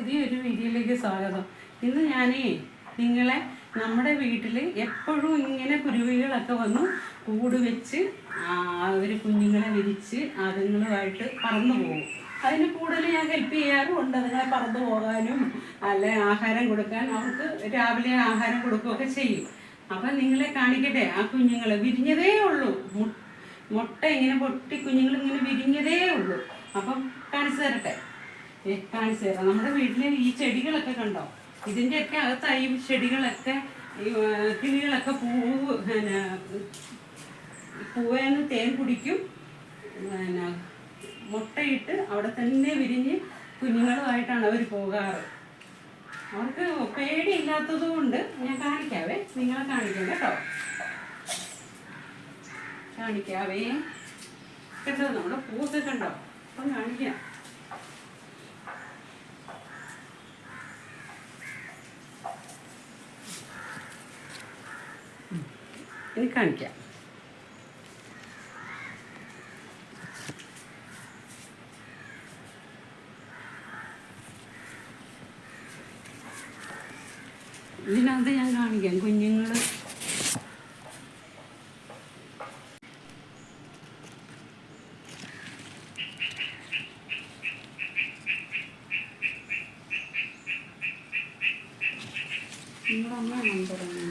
പുതിയൊരു വീഡിയോയിലേക്ക് സ്വാഗതം. ഇന്ന് ഞാനേ നിങ്ങളെ നമ്മുടെ വീട്ടിൽ എപ്പോഴും ഇങ്ങനെ കുരുവികളൊക്കെ വന്ന് കൂട് വെച്ച് അവർ കുഞ്ഞുങ്ങളെ വിരിച്ച് അതുങ്ങളുമായിട്ട് പറന്നു പോകും. അതിന് കൂടുതൽ ഞാൻ ഹെൽപ്പ് ചെയ്യാറുമുണ്ട്. അതുങ്ങളെ പറന്നു പോകാനും അല്ലെ ആഹാരം കൊടുക്കാൻ അവർക്ക് രാവിലെ ആഹാരം കൊടുക്കുകയൊക്കെ ചെയ്യും. അപ്പം നിങ്ങളെ കാണിക്കട്ടെ. ആ കുഞ്ഞുങ്ങൾ വിരിഞ്ഞതേ ഉള്ളൂ, മുട്ട ഇങ്ങനെ പൊട്ടി കുഞ്ഞുങ്ങളിങ്ങനെ വിരിഞ്ഞതേ ഉള്ളൂ. അപ്പം കാണിച്ചു തരട്ടെ, കാണിച്ചു തരാം. നമ്മുടെ വീട്ടിലെ ഈ ചെടികളൊക്കെ കണ്ടോ, ഇതിൻ്റെയൊക്കെ അകത്തായി ചെടികളൊക്കെ കിളികളൊക്കെ പൂവേന്ന് തേൻ കുടിക്കും, മുട്ടയിട്ട് അവിടെ തന്നെ വിരിഞ്ഞ് കുഞ്ഞുങ്ങളുമായിട്ടാണ് അവർ പോകാറ്. അവർക്ക് പേടിയില്ലാത്തത് കൊണ്ട് ഞാൻ കാണിക്കാവേ, നിങ്ങളെ കാണിക്കാം കേട്ടോ, കാണിക്കാവേ. കണ്ടോ നമ്മുടെ പൂവൊക്കെ കണ്ടോ, അപ്പം കാണിക്കാം. ഇനി കാണിക്കാം. ഇതിനകത്ത് ഞാൻ കാണിക്കാം കുഞ്ഞുങ്ങൾ നിങ്ങളമ്മ പറഞ്ഞു